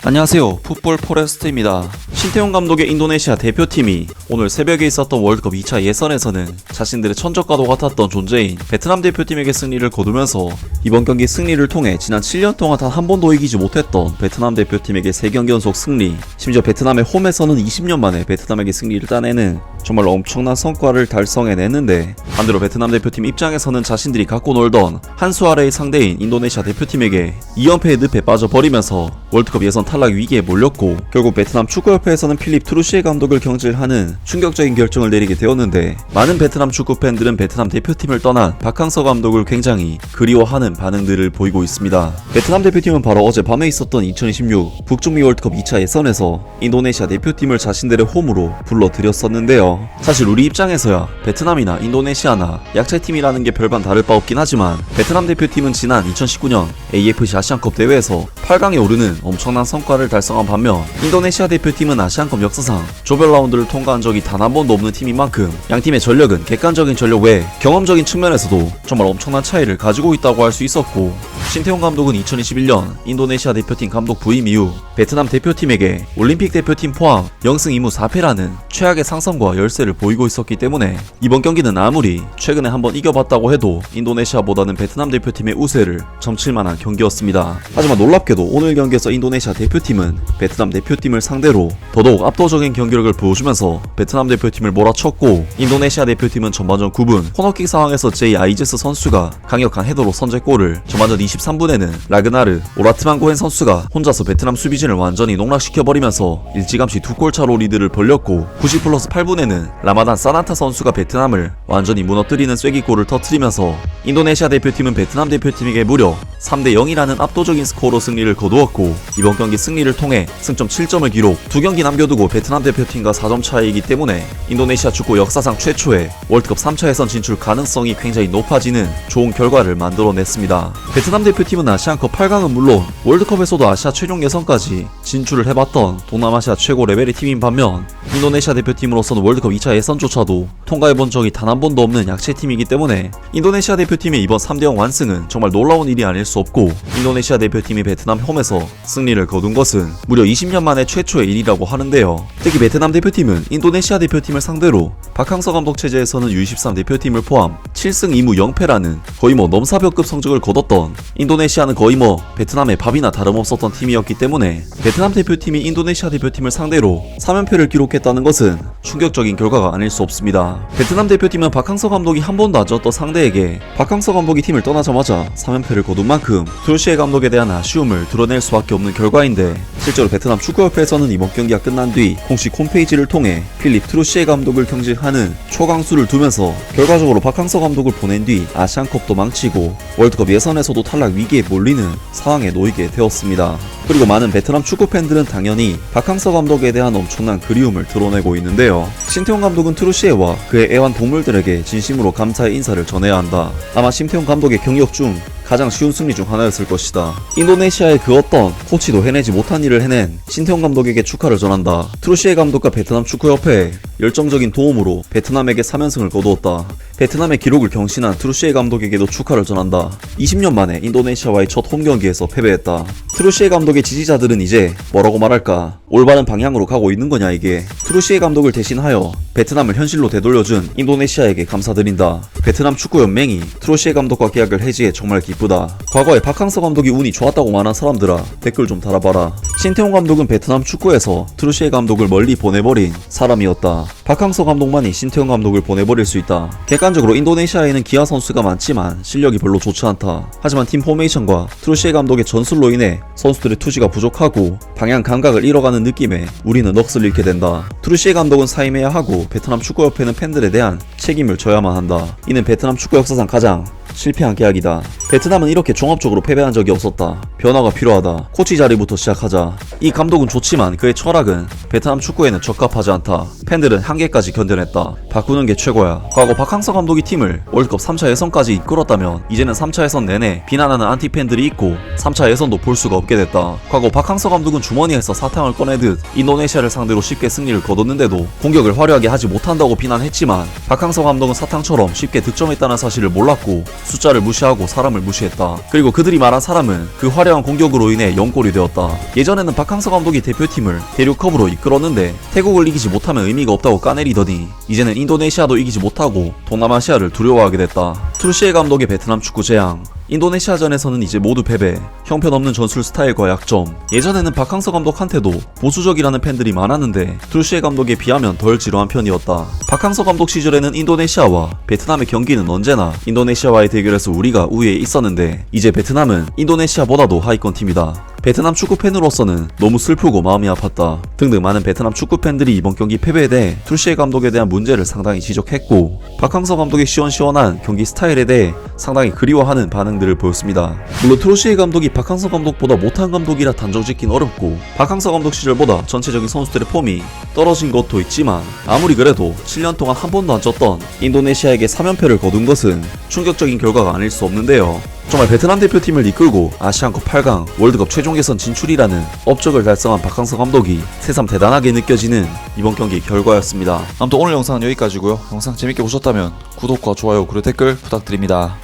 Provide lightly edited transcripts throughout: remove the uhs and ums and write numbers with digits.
안녕하세요, 풋볼 포레스트입니다. 신태용 감독의 인도네시아 대표팀이 오늘 새벽에 있었던 월드컵 2차 예선에서는 자신들의 천적과도 같았던 존재인 베트남 대표팀에게 승리를 거두면서 이번 경기 승리를 통해 지난 7년 동안 단 한 번도 이기지 못했던 베트남 대표팀에게 3경기 연속 승리, 심지어 베트남의 홈에서는 20년 만에 베트남에게 승리를 따내는 정말 엄청난 성과를 달성해냈는데, 반대로 베트남 대표팀 입장에서는 자신들이 갖고 놀던 한 수 아래의 상대인 인도네시아 대표팀에게 2연패의 늪에 빠져버리면서 월드컵 예선 탈락 위기에 몰렸고, 결국 베트남 축구협회에서는 필립 트루시에 감독을 경질하는 충격적인 결정을 내리게 되었는데, 많은 베트남 축구 팬들은 베트남 대표팀을 떠난 박항서 감독을 굉장히 그리워하는 반응들을 보이고 있습니다. 베트남 대표팀은 바로 어젯밤에 있었던 2026 북중미 월드컵 2차 예선에서 인도네시아 대표팀을 자신들의 홈으로 불러들였었는데요. 사실 우리 입장에서야 베트남이나 인도네시아나 약체팀이라는 게 별반 다를 바 없긴 하지만, 베트남 대표팀은 지난 2019년 AFC 아시안컵 대회에서 8강에 오르는 엄청난 성과를 달성한 반면, 인도네시아 대표팀은 아시안컵 역사상 조별 라운드를 통과한 적이 단 한 번도 없는 팀인 만큼 양팀의 전력은 객관적인 전력 외에 경험적인 측면에서도 정말 엄청난 차이를 가지고 있다고 할 수 있었고, 신태용 감독은 2021년 인도네시아 대표팀 감독 부임 이후 베트남 대표팀에게 올림픽 대표팀 포함 0승 2무 4패라는 최악의 상성과 열세를 보이고 있었기 때문에 이번 경기는 아무리 최근에 한번 이겨봤다고 해도 인도네시아보다는 베트남 대표팀의 우세를 점칠 만한 경기였습니다. 하지만 놀랍게도 오늘 경기에서 인도네시아 대표팀은 베트남 대표팀을 상대로 더더욱 압도적인 경기력을 보여주면서 베트남 대표팀을 몰아쳤고, 인도네시아 대표팀은 전반전 9분 코너킥 상황에서 제이 아이제스 선수가 강력한 헤더로 선제골을, 전반전 23분에는 라그나르 오라트만고헨 선수가 혼자서 베트남 수비진을 완전히 농락시켜버리면서 일찌감치 2골 차로 리드를 벌렸고, 90+8분에는 라마단 사난타 선수가 베트남을 완전히 무너뜨리는 쐐기골을 터뜨리면서 인도네시아 대표팀은 베트남 대표팀에게 무려 3대0이라는 압도적인 스코어로 승리를 거두었고, 이번 경기 승리를 통해 승점 7점을 기록, 2경기 남겨두고 베트남 대표팀과 4점 차이이기 때문에 인도네시아 축구 역사상 최초의 월드컵 3차 예선 진출 가능성이 굉장히 높아지는 좋은 결과를 만들어냈습니다. 베트남 대표팀은 아시안컵 8강은 물론 월드컵에서도 아시아 최종 예선까지 진출을 해봤던 동남아시아 최고 레벨의 팀인 반면, 인도네시아 대표팀으로서는 월드컵 2차 예선조차도 통과해본 적이 단 한 번도 없는 약체팀이기 때문에 인도네시아 대표팀의 이번 3대0 완승은 정말 놀라운 일이 아닐 수 없고, 인도네시아 대표팀이 베트남 홈에서 승리를 거둔 것은 무려 20년 만에 최초의 일이라고 하는데요. 특히 베트남 대표팀은 인도네시아 대표팀을 상대로 박항서 감독 체제에서는 U23 대표팀을 포함 7승 2무 0패라는 거의 넘사벽급 성적을 거뒀던, 인도네시아는 거의 베트남의 밥이나 다름없었던 팀이었기 때문에 베트남 대표팀이 인도네시아 대표팀을 상대로 3연패를 기록했다는 것은 충격적인 결과가 아닐 수 없습니다. 베트남 대표팀은 박항서 감독이 한 번도 안 졌던 상대에게 박항서 감독이 팀을 떠나자마자 3연패를 거둔 만큼 트루시에 감독에 대한 아쉬움을 드러낼 수밖에 없는 결과인데, 실제로 베트남 축구협회에서는 이번 경기가 끝난 뒤 공식 홈페이지를 통해 필립 트루시에 감독을 경질하는 초강수를 두면서 결과적으로 박항서 감독을 보낸 뒤 아시안컵도 망치고 월드컵 예선에서도 탈락 위기에 몰리는 상황에 놓이게 되었습니다. 그리고 많은 베트남 축구 팬들은 당연히 박항서 감독에 대한 엄청난 그리움을 드러내고 있는데요. 신태용 감독은 트루시에와 그의 애완 동물들에게 진심으로 감사의 인사를 전해야 한다. 아마 신태용 감독의 경력 중 가장 쉬운 승리 중 하나였을 것이다. 인도네시아의 그 어떤 코치도 해내지 못한 일을 해낸 신태용 감독에게 축하를 전한다. 트루시에 감독과 베트남 축구협회의 열정적인 도움으로 베트남에게 3연승을 거두었다. 베트남의 기록을 경신한 트루시에 감독에게도 축하를 전한다. 20년 만에 인도네시아와의 첫 홈경기에서 패배했다. 트루시에 감독의 지지자들은 이제 뭐라고 말할까? 올바른 방향으로 가고 있는 거냐 이게? 트루시에 감독을 대신하여 베트남을 현실로 되돌려준 인도네시아에게 감사드린다. 베트남 축구연맹이 트루시에 감독과 계약을 해지해 정말 기쁘다. 과거에 박항서 감독이 운이 좋았다고 말한 사람들아, 댓글 좀 달아봐라. 신태용 감독은 베트남 축구에서 트루시에 감독을 멀리 보내버린 사람이었다. 박항서 감독만이 신태용 감독을 보내버릴 수 있다. 객관적으로 인도네시아에는 기아 선수가 많지만 실력이 별로 좋지 않다. 하지만 팀 포메이션과 트루시에 감독의 전술로 인해 선수들의 투지가 부족하고 방향 감각을 잃어가는 느낌에 우리는 넋을 잃게 된다. 트루시에 감독은 사임해야 하고 베트남 축구협회는 팬들에 대한 책임을 져야만 한다. 이는 베트남 축구 역사상 가장 실패한 계약이다. 베트남은 이렇게 종합적으로 패배한 적이 없었다. 변화가 필요하다. 코치 자리부터 시작하자. 이 감독은 좋지만 그의 철학은 베트남 축구에는 적합하지 않다. 팬들은 한계까지 견뎌냈다. 바꾸는 게 최고야. 과거 박항서 감독이 팀을 월드컵 3차 예선까지 이끌었다면 이제는 3차 예선 내내 비난하는 안티팬들이 있고 3차 예선도 볼 수가 없게 됐다. 과거 박항서 감독은 주머니에서 사탕을 꺼내듯 인도네시아를 상대로 쉽게 승리를 거뒀는데도 공격을 화려하게 하지 못한다고 비난했지만 박항서 감독은 사탕처럼 쉽게 득점했다는 사실을 몰랐고 숫자를 무시하고 사람을 무시했다. 그리고 그들이 말한 사람은 그 화려한 공격으로 인해 0골이 되었다. 예전에는 박항서 감독이 대표팀을 대륙컵으로 이끌었는데 태국을 이기지 못하면 의미가 없다고 까내리더니 이제는 인도네시아도 이기지 못하고 동남아시아를 두려워하게 됐다. 트루시에 감독의 베트남 축구 재앙. 인도네시아전에서는 이제 모두 패배, 형편없는 전술 스타일과 약점. 예전에는 박항서 감독한테도 보수적이라는 팬들이 많았는데 트루시에 감독에 비하면 덜 지루한 편이었다. 박항서 감독 시절에는 인도네시아와 베트남의 경기는 언제나 인도네시아와의 대결에서 우리가 우위에 있었는데 이제 베트남은 인도네시아보다도 하위권 팀이다. 베트남 축구팬으로서는 너무 슬프고 마음이 아팠다. 등등 많은 베트남 축구팬들이 이번 경기 패배에 대해 트루시에 감독에 대한 문제를 상당히 지적했고 박항서 감독의 시원시원한 경기 스타일에 대해 상당히 그리워하는 반응들을 보였습니다. 물론 트루시에 감독이 박항서 감독보다 못한 감독이라 단정짓긴 어렵고 박항서 감독 시절보다 전체적인 선수들의 폼이 떨어진 것도 있지만 아무리 그래도 7년 동안 한 번도 안 졌던 인도네시아에게 3연패를 거둔 것은 충격적인 결과가 아닐 수 없는데요. 정말 베트남 대표팀을 이끌고 아시안컵 8강, 월드컵 최종 예선 진출이라는 업적을 달성한 박항서 감독이 새삼 대단하게 느껴지는 이번 경기 결과였습니다. 아무튼 오늘 영상은 여기까지고요. 영상 재밌게 보셨다면 구독과 좋아요 그리고 댓글 부탁드립니다.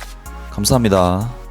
감사합니다.